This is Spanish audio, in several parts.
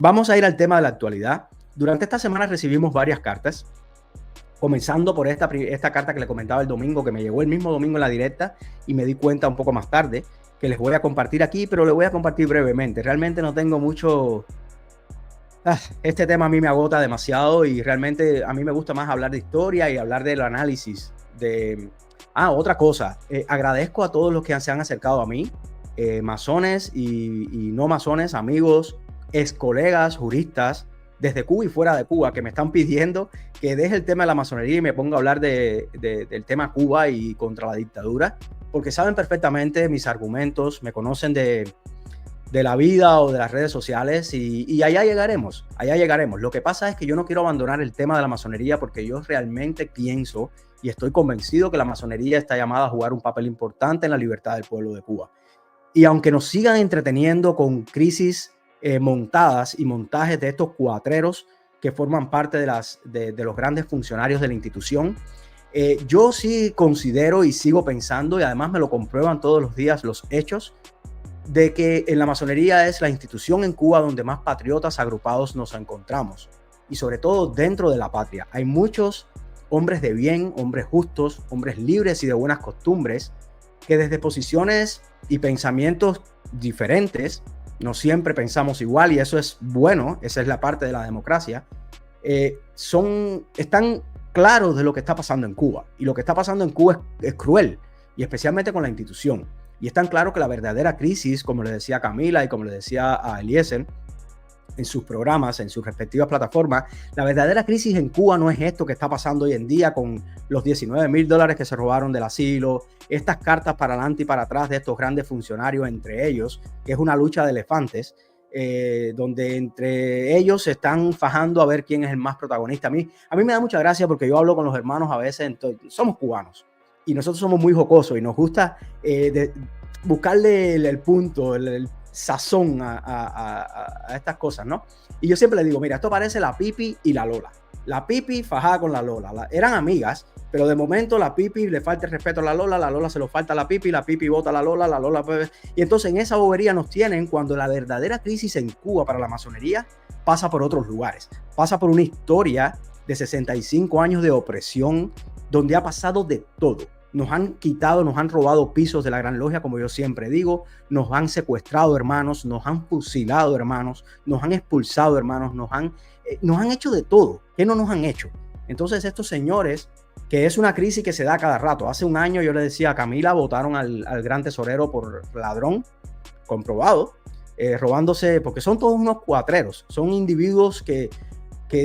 Vamos a ir al tema de la actualidad. Durante esta semana recibimos varias cartas, comenzando por esta carta que le comentaba el domingo, que me llegó el mismo domingo en la directa y me di cuenta un poco más tarde, que les voy a compartir aquí, pero le voy a compartir brevemente. Realmente no tengo mucho... este tema a mí me agota demasiado y realmente a mí me gusta más hablar de historia y hablar del análisis de... otra cosa, agradezco a todos los que se han acercado a mí, masones y no masones, amigos, ex colegas, juristas, desde Cuba y fuera de Cuba, que me están pidiendo que deje el tema de la masonería y me ponga a hablar del tema Cuba y contra la dictadura, porque saben perfectamente mis argumentos, me conocen de la vida o de las redes sociales y allá llegaremos, allá llegaremos. Lo que pasa es que yo no quiero abandonar el tema de la masonería porque yo realmente pienso y estoy convencido que la masonería está llamada a jugar un papel importante en la libertad del pueblo de Cuba. Y aunque nos sigan entreteniendo con crisis montadas y montajes de estos cuatreros que forman parte de los grandes funcionarios de la institución, yo sí considero y sigo pensando, y además me lo comprueban todos los días los hechos, de que en la masonería es la institución en Cuba donde más patriotas agrupados nos encontramos, y sobre todo dentro de la patria. Hay muchos hombres de bien, hombres justos, hombres libres y de buenas costumbres, que desde posiciones y pensamientos diferentes, no siempre pensamos igual y eso es bueno, esa es la parte de la democracia, están claros de lo que está pasando en Cuba. Y lo que está pasando en Cuba es cruel, y especialmente con la institución. Y están claros que la verdadera crisis, como le decía Camila y como le decía a Eliezer en sus programas, en sus respectivas plataformas, la verdadera crisis en Cuba no es esto que está pasando hoy en día con los $19,000 que se robaron del asilo, estas cartas para adelante y para atrás de estos grandes funcionarios entre ellos, que es una lucha de elefantes, donde entre ellos se están fajando a ver quién es el más protagonista. A mí me da mucha gracia porque yo hablo con los hermanos a veces, entonces, somos cubanos y nosotros somos muy jocosos y nos gusta buscarle el punto, el sazón a estas cosas, ¿no? Y yo siempre le digo, mira, esto parece la Pipi y la Lola. La Pipi fajada con la Lola. Eran amigas, pero de momento la Pipi le falta el respeto a la Lola se lo falta a la Pipi bota a la Lola... Y entonces en esa bobería nos tienen cuando la verdadera crisis en Cuba para la masonería pasa por otros lugares. Pasa por una historia de 65 años de opresión donde ha pasado de todo. Nos han quitado, nos han robado pisos de la Gran Logia, como yo siempre digo, nos han secuestrado hermanos, nos han fusilado hermanos, nos han expulsado hermanos, nos han hecho de todo. ¿Qué no nos han hecho? Entonces estos señores, que es una crisis que se da cada rato. Hace un año yo le decía a Camila, votaron al gran tesorero por ladrón, comprobado, robándose, porque son todos unos cuatreros, son individuos que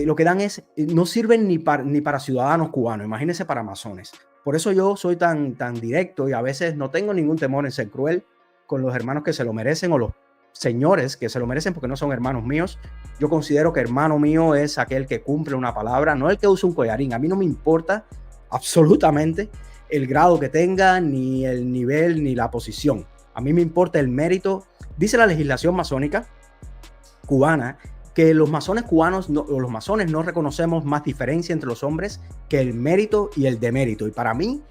lo que dan es, no sirven ni para ciudadanos cubanos, imagínense para masones. Por eso yo soy tan directo y a veces no tengo ningún temor en ser cruel con los hermanos que se lo merecen o los señores que se lo merecen porque no son hermanos míos. Yo considero que hermano mío es aquel que cumple una palabra, no el que usa un collarín. A mí no me importa absolutamente el grado que tenga, ni el nivel, ni la posición. A mí me importa el mérito. Dice la legislación masónica cubana que los masones cubanos o los masones no reconocemos más diferencia entre los hombres que el mérito y el demérito. Y para mí,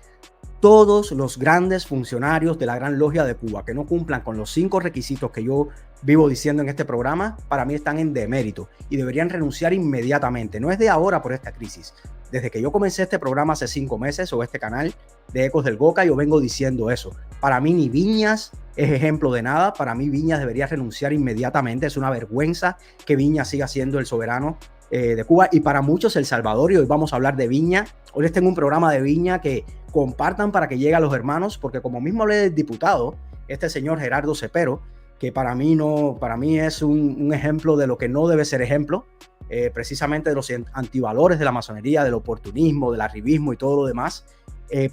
todos los grandes funcionarios de la Gran Logia de Cuba que no cumplan con los 5 requisitos que yo vivo diciendo en este programa, para mí están en demérito y deberían renunciar inmediatamente. No es de ahora por esta crisis. Desde que yo comencé este programa hace 5 meses o este canal de Ecos del Goca, yo vengo diciendo eso. Para mí ni Viñas es ejemplo de nada. Para mí Viñas debería renunciar inmediatamente. Es una vergüenza que Viñas siga siendo el soberano de Cuba y para muchos El Salvador. Y hoy vamos a hablar de Viña. Hoy les tengo un programa de Viña que compartan para que llegue a los hermanos, porque como mismo hablé del diputado, este señor Gerardo Cepero, que para mí es un ejemplo de lo que no debe ser ejemplo, precisamente de los antivalores de la masonería, del oportunismo, del arribismo y todo lo demás.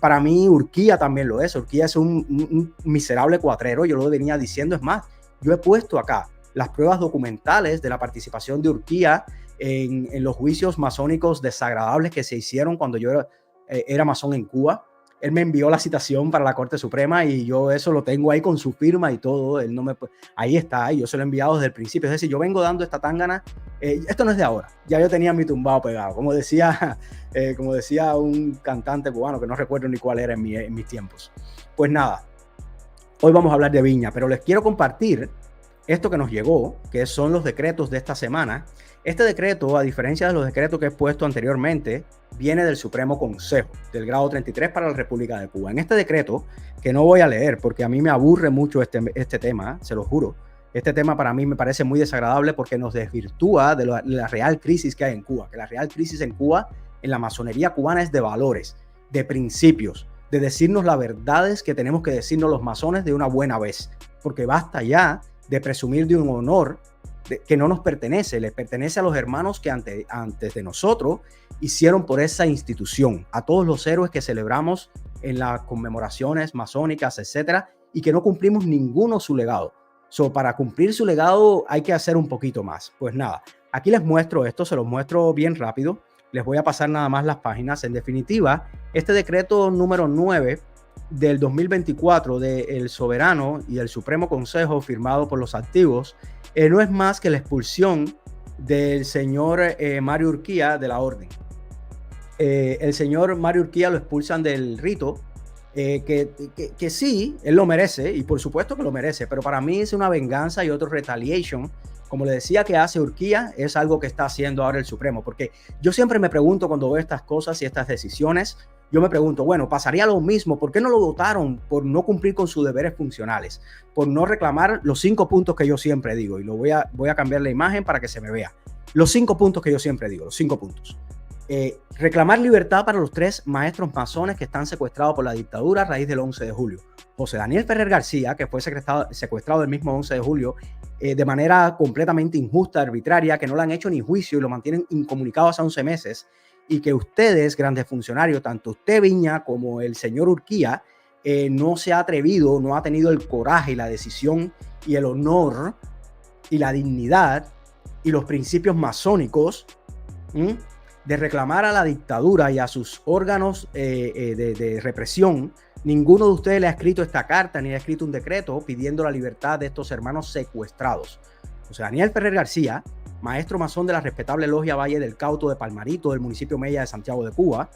Para mí Urquía también lo es. Urquía es un miserable cuatrero, yo lo venía diciendo. Es más, yo he puesto acá las pruebas documentales de la participación de Urquía en los juicios masónicos desagradables que se hicieron cuando yo era masón en Cuba. Él me envió la citación para la Corte Suprema y yo eso lo tengo ahí con su firma y todo. Él no me, ahí está, y yo se lo he enviado desde el principio. Es decir, yo vengo dando esta tangana. Esto no es de ahora. Ya yo tenía mi tumbado pegado. Como decía un cantante cubano, que no recuerdo ni cuál era en mis tiempos. Pues nada, hoy vamos a hablar de Viña, pero les quiero compartir esto que nos llegó, que son los decretos de esta semana. Este decreto, a diferencia de los decretos que he puesto anteriormente, viene del Supremo Consejo, del grado 33 para la República de Cuba. En este decreto, que no voy a leer porque a mí me aburre mucho este tema, se lo juro. Este tema para mí me parece muy desagradable porque nos desvirtúa de la real crisis que hay en Cuba. Que la real crisis en Cuba, en la masonería cubana, es de valores, de principios, de decirnos las verdades que tenemos que decirnos los masones de una buena vez. Porque basta ya de presumir de un honor que no nos pertenece, le pertenece a los hermanos que antes de nosotros hicieron por esa institución, a todos los héroes que celebramos en las conmemoraciones masónicas, etcétera, y que no cumplimos ninguno su legado. Para cumplir su legado hay que hacer un poquito más. Pues nada, aquí les muestro esto, se los muestro bien rápido. Les voy a pasar nada más las páginas. En definitiva, este decreto número 9 del 2024 del Soberano y el Supremo Consejo, firmado por los activos, no es más que la expulsión del señor Mario Urquía de la orden. El señor Mario Urquía lo expulsan del rito, que sí, él lo merece, y por supuesto que lo merece, pero para mí es una venganza y otro retaliation. Como le decía, que hace Urquía es algo que está haciendo ahora el Supremo, porque yo siempre me pregunto cuando veo estas cosas y estas decisiones, yo me pregunto, bueno, pasaría lo mismo, ¿por qué no lo votaron por no cumplir con sus deberes funcionales? Por no reclamar los 5 puntos que yo siempre digo, y voy a cambiar la imagen para que se me vea. Los 5 puntos que yo siempre digo, los 5 puntos. Reclamar libertad para los 3 maestros masones que están secuestrados por la dictadura a raíz del 11 de julio. José Daniel Ferrer García, que fue secuestrado el mismo 11 de julio de manera completamente injusta, arbitraria, que no le han hecho ni juicio y lo mantienen incomunicado hace 11 meses, y que ustedes, grandes funcionarios, tanto usted, Viña, como el señor Urquía, no se ha atrevido, no ha tenido el coraje y la decisión y el honor y la dignidad y los principios masónicos de reclamar a la dictadura y a sus órganos de represión. Ninguno de ustedes le ha escrito esta carta ni ha escrito un decreto pidiendo la libertad de estos hermanos secuestrados. José Daniel Ferrer García, maestro masón de la respetable logia Valle del Cauto de Palmarito del municipio Mella de Santiago de Cuba,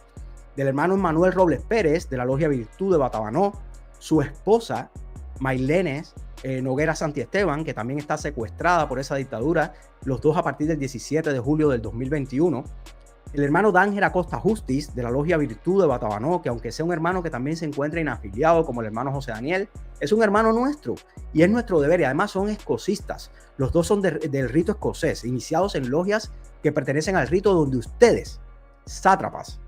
del hermano Manuel Robles Pérez de la logia Virtud de Batabanó, su esposa Maylenes Noguera Santiesteban, que también está secuestrada por esa dictadura, los dos a partir del 17 de julio del 2021, el hermano Dángel Acosta Justiz de la logia Virtud de Batabanó, que aunque sea un hermano que también se encuentra inafiliado como el hermano José Daniel, es un hermano nuestro y es nuestro deber, y además son escocistas. Los dos son del rito escocés, iniciados en logias que pertenecen al rito donde ustedes, sátrapas,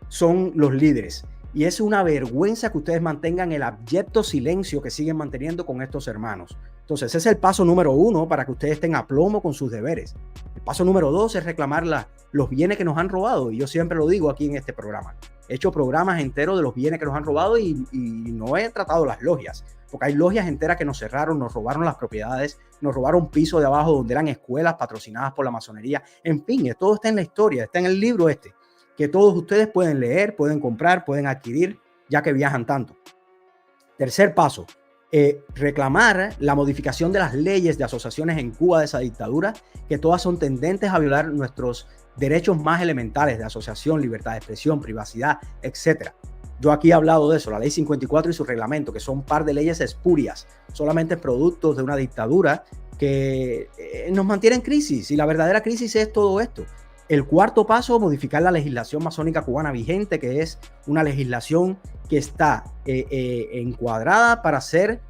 son los líderes. Y es una vergüenza que ustedes mantengan el abyecto silencio que siguen manteniendo con estos hermanos. Entonces, ese es el paso número 1 para que ustedes estén a plomo con sus deberes. El paso número 2 es reclamar los bienes que nos han robado. Y yo siempre lo digo aquí en este programa. He hecho programas enteros de los bienes que nos han robado y no he tratado las logias. Porque hay logias enteras que nos cerraron, nos robaron las propiedades, nos robaron piso de abajo donde eran escuelas patrocinadas por la masonería. En fin, todo está en la historia, está en el libro que todos ustedes pueden leer, pueden comprar, pueden adquirir, ya que viajan tanto. Tercer paso, reclamar la modificación de las leyes de asociaciones en Cuba de esa dictadura, que todas son tendentes a violar nuestros derechos más elementales de asociación, libertad de expresión, privacidad, etc. Yo aquí he hablado de eso, la ley 54 y su reglamento, que son un par de leyes espurias, solamente productos de una dictadura que nos mantiene en crisis, y la verdadera crisis es todo esto. El cuarto paso, modificar la legislación masónica cubana vigente, que es una legislación que está encuadrada para ser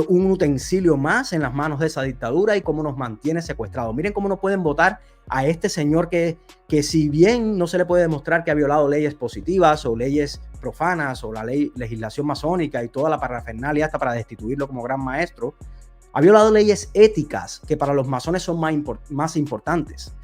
un utensilio más en las manos de esa dictadura y cómo nos mantiene secuestrados. Miren cómo no pueden votar a este señor que si bien no se le puede demostrar que ha violado leyes positivas o leyes profanas o la legislación masónica y toda la parafernalia hasta para destituirlo como gran maestro, ha violado leyes éticas que para los masones son más importantes.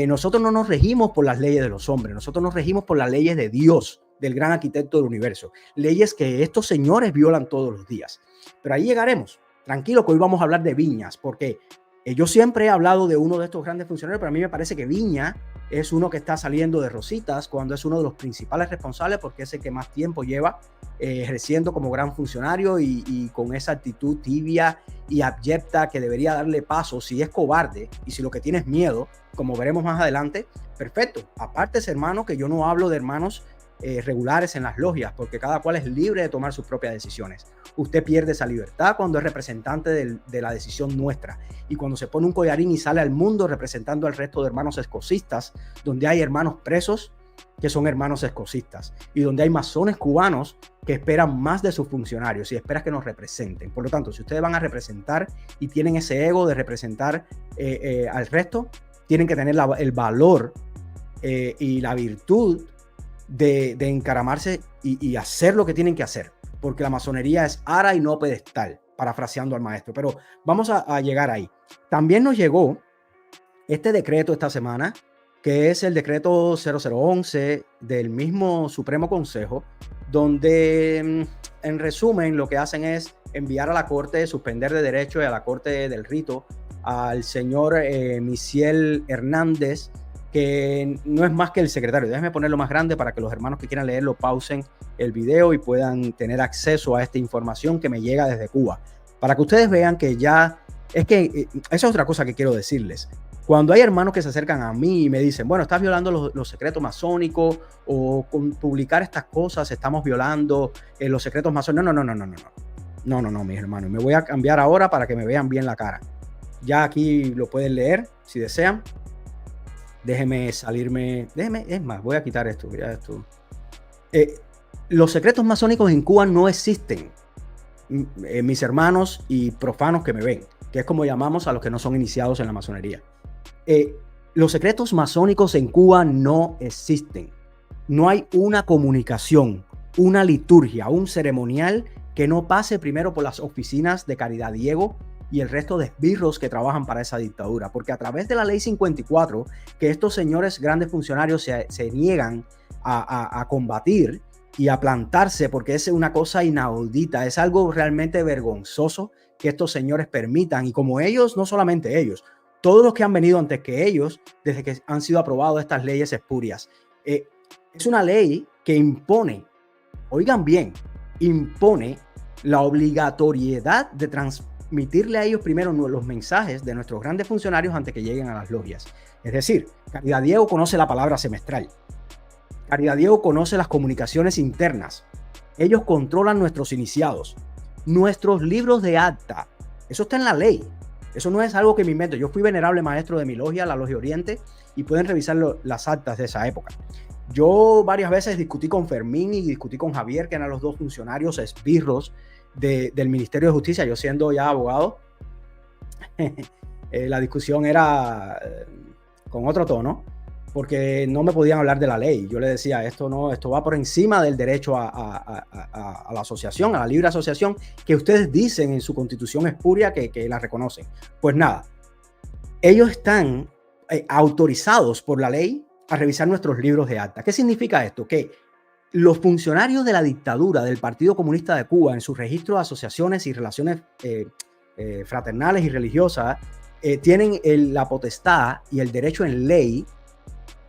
Nosotros no nos regimos por las leyes de los hombres, nosotros nos regimos por las leyes de Dios, del gran arquitecto del universo, leyes que estos señores violan todos los días. Pero ahí llegaremos. Tranquilo, que hoy vamos a hablar de Viñas, porque yo siempre he hablado de uno de estos grandes funcionarios, pero a mí me parece que Viña es uno que está saliendo de rositas cuando es uno de los principales responsables, porque es el que más tiempo lleva ejerciendo como gran funcionario y con esa actitud tibia y abyecta que debería darle paso. Si es cobarde y si lo que tiene es miedo, como veremos más adelante, perfecto. Aparte, hermano, que yo no hablo de hermanos regulares en las logias, porque cada cual es libre de tomar sus propias decisiones. Usted pierde esa libertad cuando es representante de la decisión nuestra, y cuando se pone un collarín y sale al mundo representando al resto de hermanos escocistas, donde hay hermanos presos que son hermanos escocistas, y donde hay masones cubanos que esperan más de sus funcionarios y esperan que nos representen. Por lo tanto, si ustedes van a representar y tienen ese ego de representar al resto, tienen que tener el valor y la virtud de encaramarse y hacer lo que tienen que hacer, porque la masonería es ara y no pedestal, parafraseando al maestro. Pero vamos a llegar ahí. También nos llegó este decreto esta semana, que es el decreto 0011 del mismo Supremo Consejo, donde en resumen lo que hacen es enviar a la Corte, suspender de derecho y a la Corte del Rito al señor Misiel Hernández, que no es más que el secretario. Déjenme ponerlo más grande para que los hermanos que quieran leerlo pausen el video y puedan tener acceso a esta información que me llega desde Cuba, para que ustedes vean que ya, es que esa es otra cosa que quiero decirles. Cuando hay hermanos que se acercan a mí y me dicen, bueno, estás violando los secretos masónicos, o con publicar estas cosas estamos violando los secretos masónicos. No, mis hermanos. Me voy a cambiar ahora para que me vean bien la cara. Ya aquí lo pueden leer si desean. Déjenme salirme. Es más, voy a quitar esto. Ya esto. Los secretos masónicos en Cuba no existen, mis hermanos y profanos que me ven, que es como llamamos a los que no son iniciados en la masonería. Los secretos masónicos en Cuba no existen. No hay una comunicación, una liturgia, un ceremonial que no pase primero por las oficinas de Caridad Diego y el resto de esbirros que trabajan para esa dictadura. Porque a través de la ley 54, que estos señores grandes funcionarios se niegan a combatir y a plantarse, porque es una cosa inaudita, es algo realmente vergonzoso que estos señores permitan. Y como ellos, no solamente ellos, todos los que han venido antes que ellos, desde que han sido aprobadas estas leyes espurias. Es una ley que impone, oigan bien, impone la obligatoriedad de transmitirle a ellos primero los mensajes de nuestros grandes funcionarios antes que lleguen a las logias. Es decir, Caridad Diego conoce la palabra semestral. Caridad Diego conoce las comunicaciones internas. Ellos controlan nuestros iniciados, nuestros libros de acta. Eso está en la ley. Eso no es algo que me invento. Yo fui venerable maestro de mi logia, la Logia Oriente, y pueden revisar las actas de esa época. Yo varias veces discutí con Fermín y discutí con Javier, que eran los dos funcionarios esbirros del Ministerio de Justicia, yo siendo ya abogado. La discusión era con otro tono, porque no me podían hablar de la ley. Yo le decía, esto va por encima del derecho a la asociación, a la libre asociación, que ustedes dicen en su constitución espuria que la reconocen. Pues nada, ellos están autorizados por la ley a revisar nuestros libros de acta. ¿Qué significa esto? Que los funcionarios de la dictadura del Partido Comunista de Cuba, en sus registros de asociaciones y relaciones fraternales y religiosas, tienen la potestad y el derecho en ley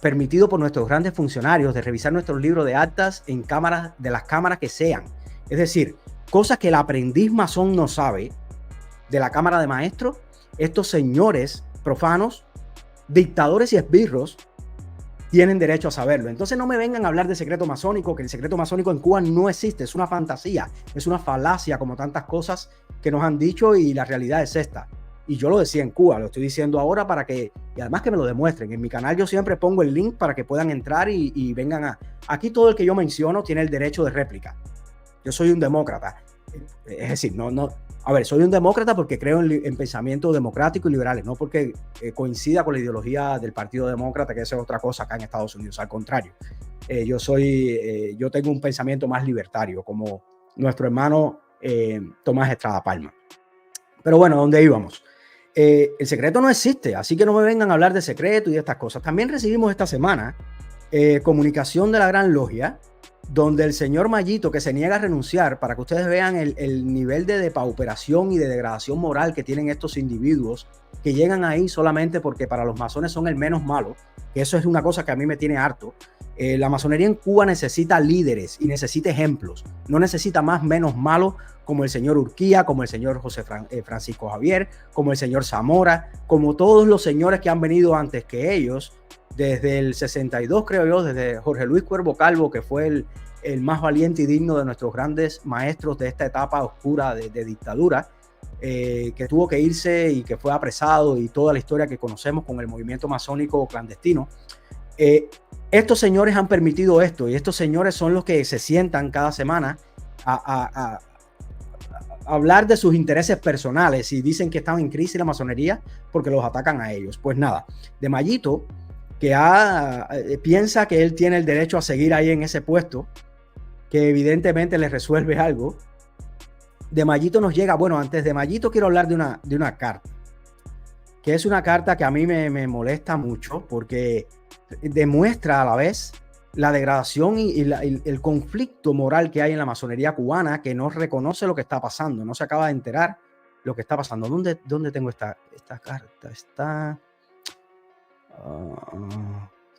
permitido por nuestros grandes funcionarios de revisar nuestros libros de actas en cámaras, de las cámaras que sean. Es decir, cosas que el aprendiz masón no sabe de la cámara de maestros, estos señores profanos, dictadores y esbirros, tienen derecho a saberlo. Entonces no me vengan a hablar de secreto masónico, que el secreto masónico en Cuba no existe, es una fantasía, es una falacia, como tantas cosas que nos han dicho, y la realidad es esta. Y yo lo decía en Cuba, lo estoy diciendo ahora para que, y además que me lo demuestren. En mi canal yo siempre pongo el link para que puedan entrar y vengan a... Aquí todo el que yo menciono tiene el derecho de réplica. Yo soy un demócrata. Es decir, soy un demócrata porque creo en pensamiento democrático y liberales, no porque coincida con la ideología del Partido Demócrata, que esa es otra cosa acá en Estados Unidos. Al contrario, yo tengo un pensamiento más libertario, como nuestro hermano Tomás Estrada Palma. Pero bueno, ¿dónde íbamos? El secreto no existe, así que no me vengan a hablar de secreto y de estas cosas. También recibimos esta semana comunicación de la Gran Logia, donde el señor Mayito, que se niega a renunciar, para que ustedes vean el nivel de depauperación y de degradación moral que tienen estos individuos, que llegan ahí solamente porque para los masones son el menos malo, que eso es una cosa que a mí me tiene harto. La masonería en Cuba necesita líderes y necesita ejemplos. No necesita más menos malos como el señor Urquía, como el señor Francisco Javier, como el señor Zamora, como todos los señores que han venido antes que ellos, desde el 62, creo yo, desde Jorge Luis Cuervo Calvo, que fue el más valiente y digno de nuestros grandes maestros de esta etapa oscura de dictadura, que tuvo que irse y que fue apresado, y toda la historia que conocemos con el movimiento masónico clandestino. Estos señores han permitido esto, y estos señores son los que se sientan cada semana a hablar de sus intereses personales y dicen que están en crisis la masonería porque los atacan a ellos. Pues nada, de Mayito, que piensa que él tiene el derecho a seguir ahí en ese puesto, que evidentemente le resuelve algo. De Mayito nos llega, bueno, antes de Mayito quiero hablar de una carta, que es una carta que a mí me molesta mucho porque demuestra a la vez la degradación y el conflicto moral que hay en la masonería cubana, que no reconoce lo que está pasando, no se acaba de enterar lo que está pasando. ¿Dónde tengo esta carta?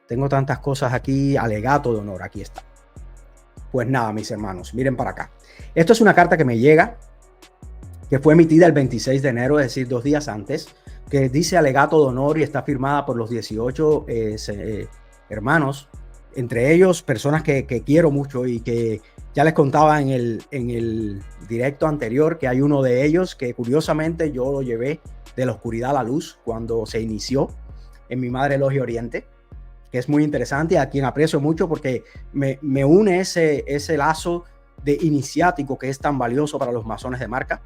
Tengo tantas cosas aquí. Alegato de honor, aquí está. Pues nada, mis hermanos, miren para acá. Esto es una carta que me llega, que fue emitida el 26 de enero, es decir, 2 días antes, que dice alegato de honor y está firmada por los 18 hermanos, entre ellos personas que quiero mucho y que ya les contaba en el directo anterior, que hay uno de ellos que curiosamente yo lo llevé de la oscuridad a la luz cuando se inició en mi Madre Logia Oriente, que es muy interesante, a quien aprecio mucho porque me une ese lazo de iniciático que es tan valioso para los masones de marca.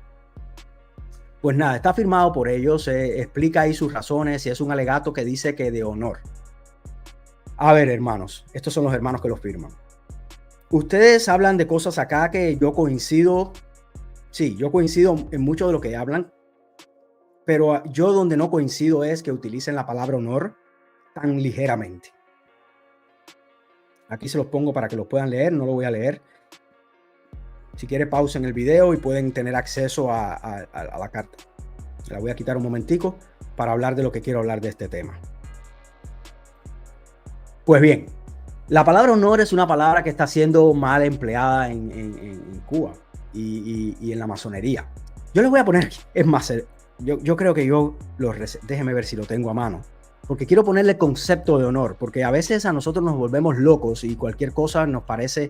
Pues nada, está firmado por ellos, explica ahí sus razones y es un alegato que dice que de honor. A ver, hermanos, estos son los hermanos que lo firman. Ustedes hablan de cosas acá que yo coincido, sí, yo coincido en mucho de lo que hablan, pero yo donde no coincido es que utilicen la palabra honor tan ligeramente. Aquí se los pongo para que los puedan leer, no lo voy a leer. Si quiere, pausen el video y pueden tener acceso a la carta. La voy a quitar un momentico para hablar de lo que quiero hablar de este tema. Pues bien, la palabra honor es una palabra que está siendo mal empleada en Cuba y en la masonería. Yo les voy a poner, es más, yo creo que déjeme ver si lo tengo a mano, porque quiero ponerle concepto de honor, porque a veces a nosotros nos volvemos locos y cualquier cosa nos parece,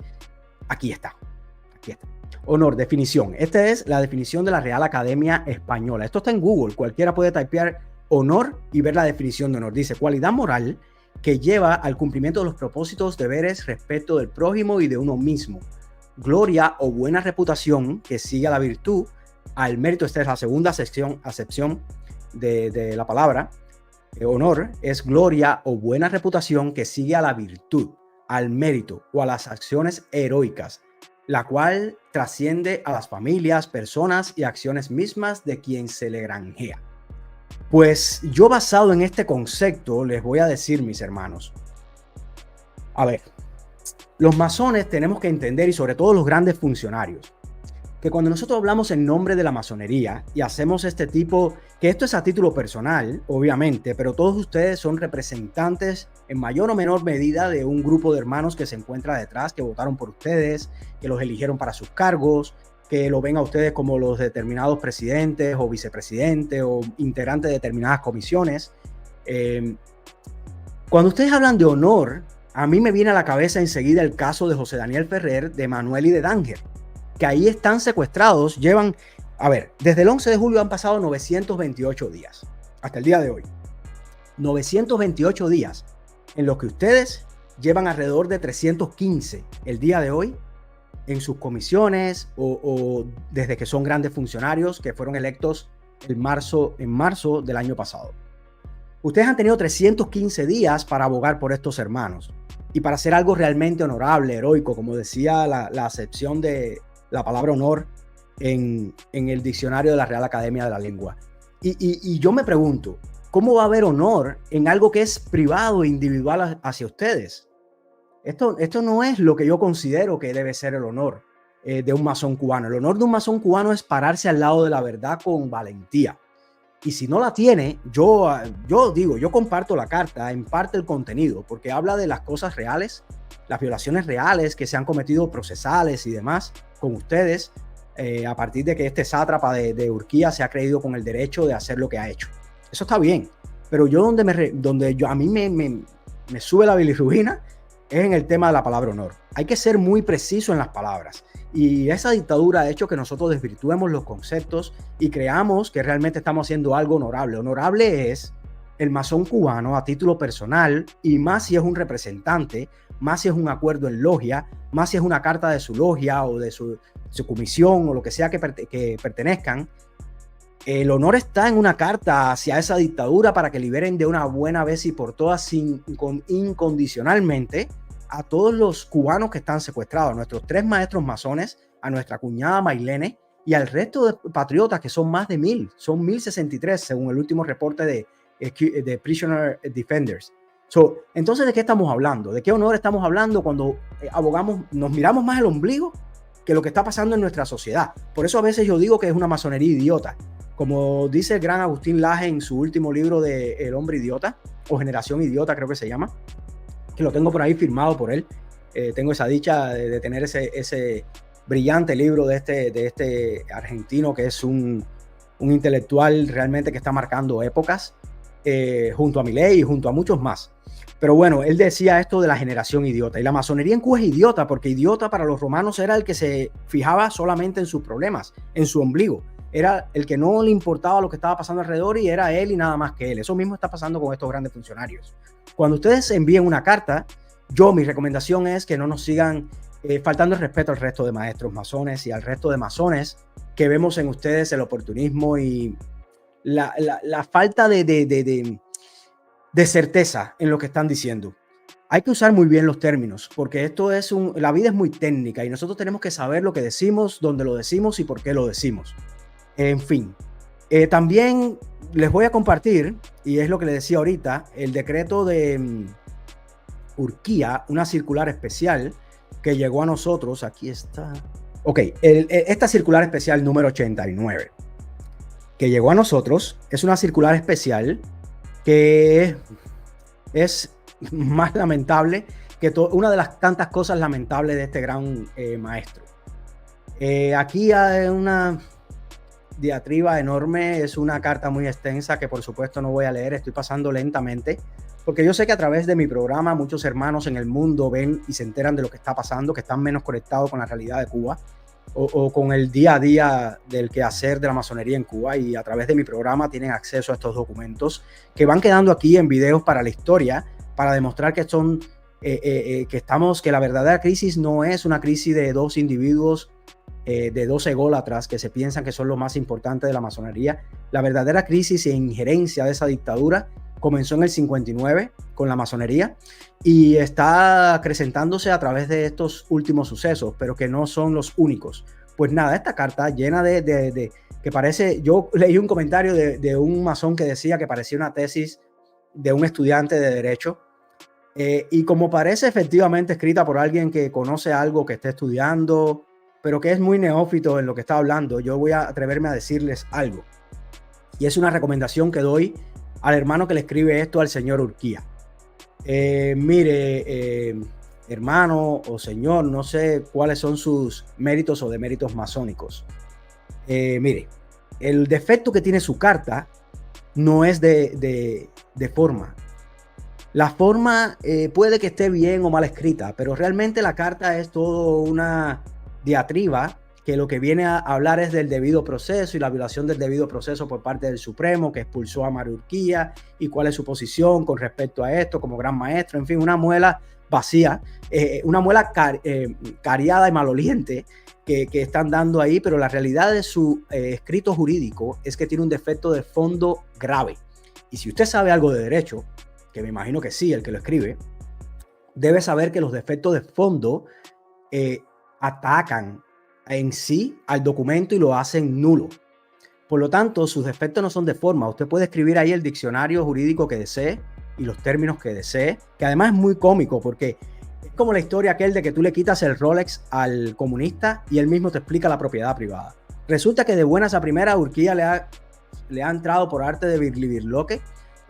aquí está. Honor, definición. Esta es la definición de la Real Academia Española. Esto está en Google. Cualquiera puede typear honor y ver la definición de honor. Dice, cualidad moral que lleva al cumplimiento de los propósitos, deberes, respeto del prójimo y de uno mismo. Gloria o buena reputación que sigue a la virtud, al mérito. Esta es la segunda acepción de la palabra. Honor es gloria o buena reputación que sigue a la virtud, al mérito o a las acciones heroicas, la cual trasciende a las familias, personas y acciones mismas de quien se le granjea. Pues yo, basado en este concepto, les voy a decir, mis hermanos, a ver, los masones tenemos que entender, y sobre todo los grandes funcionarios, que cuando nosotros hablamos en nombre de la masonería y hacemos este tipo, que esto es a título personal, obviamente, pero todos ustedes son representantes en mayor o menor medida de un grupo de hermanos que se encuentra detrás, que votaron por ustedes, que los eligieron para sus cargos, que lo ven a ustedes como los determinados presidentes o vicepresidentes o integrantes de determinadas comisiones. Cuando ustedes hablan de honor, a mí me viene a la cabeza enseguida el caso de José Daniel Ferrer, de Manuel y de Danger, que ahí están secuestrados, llevan, a ver, desde el 11 de julio han pasado 928 días, hasta el día de hoy. 928 días en los que ustedes llevan alrededor de 315 el día de hoy en sus comisiones o desde que son grandes funcionarios que fueron electos en marzo del año pasado. Ustedes han tenido 315 días para abogar por estos hermanos y para hacer algo realmente honorable, heroico, como decía la acepción de la palabra honor en el diccionario de la Real Academia de la Lengua. Y yo me pregunto, ¿cómo va a haber honor en algo que es privado e individual hacia ustedes? Esto no es lo que yo considero que debe ser el honor de un masón cubano. El honor de un masón cubano es pararse al lado de la verdad con valentía. Y si no la tiene, yo comparto la carta, en parte el contenido, porque habla de las cosas reales las violaciones reales que se han cometido, procesales y demás, con ustedes, a partir de que este sátrapa de Urquía se ha creído con el derecho de hacer lo que ha hecho. Eso está bien, pero yo a mí me sube la bilirrubina es en el tema de la palabra honor. Hay que ser muy preciso en las palabras. Y esa dictadura ha hecho que nosotros desvirtuemos los conceptos y creamos que realmente estamos haciendo algo honorable. Honorable es el masón cubano a título personal, y más si es un representante, más si es un acuerdo en logia, más si es una carta de su logia o de su comisión o lo que sea que pertenezcan. El honor está en una carta hacia esa dictadura para que liberen de una buena vez y por todas incondicionalmente a todos los cubanos que están secuestrados, a nuestros 3 maestros masones, a nuestra cuñada Mailene y al resto de patriotas, que son más de 1000, son 1063 según el último reporte de Prisoner Defenders. Entonces, ¿de qué estamos hablando? ¿De qué honor estamos hablando cuando abogamos, nos miramos más el ombligo que lo que está pasando en nuestra sociedad? Por eso a veces yo digo que es una masonería idiota. Como dice el gran Agustín Laje en su último libro de El hombre idiota, o Generación Idiota creo que se llama, que lo tengo por ahí firmado por él. Tengo esa dicha de tener ese brillante libro de este argentino que es un intelectual realmente que está marcando épocas, junto a Milei y junto a muchos más. Pero bueno, él decía esto de la generación idiota. Y la masonería en Cuba es idiota, porque idiota para los romanos era el que se fijaba solamente en sus problemas, en su ombligo. Era el que no le importaba lo que estaba pasando alrededor y era él y nada más que él. Eso mismo está pasando con estos grandes funcionarios. Cuando ustedes envíen una carta, mi recomendación es que no nos sigan faltando el respeto al resto de maestros masones y al resto de masones que vemos en ustedes el oportunismo y la falta de certeza en lo que están diciendo. Hay que usar muy bien los términos, porque la vida es muy técnica y nosotros tenemos que saber lo que decimos, dónde lo decimos y por qué lo decimos. En fin, también les voy a compartir, y es lo que les decía ahorita, el decreto de Urquía, una circular especial que llegó a nosotros. Aquí está. Ok, esta circular especial número 89, que llegó a nosotros, es una circular especial que es más lamentable que una de las tantas cosas lamentables de este gran maestro. Aquí hay una diatriba enorme, es una carta muy extensa que por supuesto no voy a leer, estoy pasando lentamente, porque yo sé que a través de mi programa muchos hermanos en el mundo ven y se enteran de lo que está pasando, que están menos conectados con la realidad de Cuba o con el día a día del quehacer de la masonería en Cuba, y a través de mi programa tienen acceso a estos documentos que van quedando aquí en videos para la historia, para demostrar que que la verdadera crisis no es una crisis de dos individuos, de dos ególatras que se piensan que son lo más importante de la masonería. La verdadera crisis e injerencia de esa dictadura comenzó en el 59 con la masonería y está acrecentándose a través de estos últimos sucesos, pero que no son los únicos. Pues nada, esta carta llena de que parece, yo leí un comentario de un masón que decía que parecía una tesis de un estudiante de derecho, y como parece efectivamente escrita por alguien que conoce algo, que esté estudiando, pero que es muy neófito en lo que está hablando, yo voy a atreverme a decirles algo. Y es una recomendación que doy al hermano que le escribe esto al señor Urquía. Mire, hermano o señor, no sé cuáles son sus méritos o deméritos masónicos. Mire, el defecto que tiene su carta no es de forma. La forma puede que esté bien o mal escrita, pero realmente la carta es todo una diatriba que lo que viene a hablar es del debido proceso y la violación del debido proceso por parte del Supremo, que expulsó a Mario Urquía, y cuál es su posición con respecto a esto como gran maestro. En fin, una muela vacía, una muela cariada y maloliente que están dando ahí, pero la realidad de su escrito jurídico es que tiene un defecto de fondo grave. Y si usted sabe algo de derecho, que me imagino que sí, el que lo escribe, debe saber que los defectos de fondo atacan en sí al documento y lo hacen nulo. Por lo tanto, sus defectos no son de forma. Usted puede escribir ahí el diccionario jurídico que desee y los términos que desee, que además es muy cómico porque es como la historia aquel de que tú le quitas el Rolex al comunista y él mismo te explica la propiedad privada. Resulta que de buenas a primeras Urquía le ha entrado por arte de birlibirloque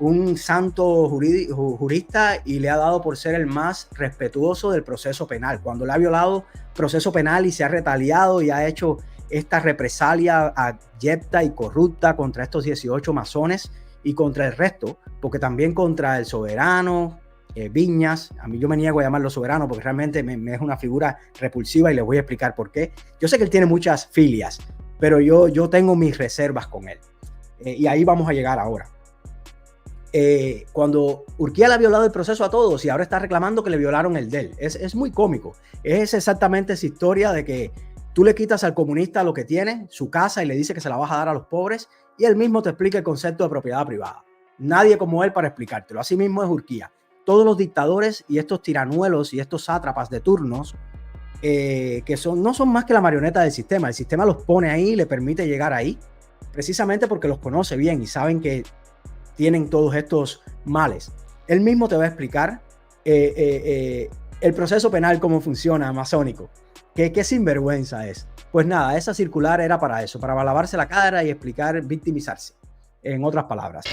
un santo jurista y le ha dado por ser el más respetuoso del proceso penal. Cuando le ha violado proceso penal y se ha retaliado y ha hecho esta represalia abyecta y corrupta contra estos 18 masones y contra el resto, porque también contra el soberano, Viñas. A mí yo me niego a llamarlo soberano porque realmente me es una figura repulsiva y les voy a explicar por qué. Yo sé que él tiene muchas filias, pero yo tengo mis reservas con él. Y ahí vamos a llegar ahora. Cuando Urquía le ha violado el proceso a todos y ahora está reclamando que le violaron el de él. Es muy cómico. Es exactamente esa historia de que tú le quitas al comunista lo que tiene, su casa, y le dice que se la vas a dar a los pobres, y él mismo te explica el concepto de propiedad privada. Nadie como él para explicártelo. Así mismo es Urquía. Todos los dictadores y estos tiranuelos y estos sátrapas de turnos que no son más que la marioneta del sistema. El sistema los pone ahí y le permite llegar ahí precisamente porque los conoce bien y saben que tienen todos estos males. Él mismo te va a explicar el proceso penal, cómo funciona, masónico. ¿Qué sinvergüenza es? Pues nada, esa circular era para eso, para lavarse la cara y explicar, victimizarse, en otras palabras.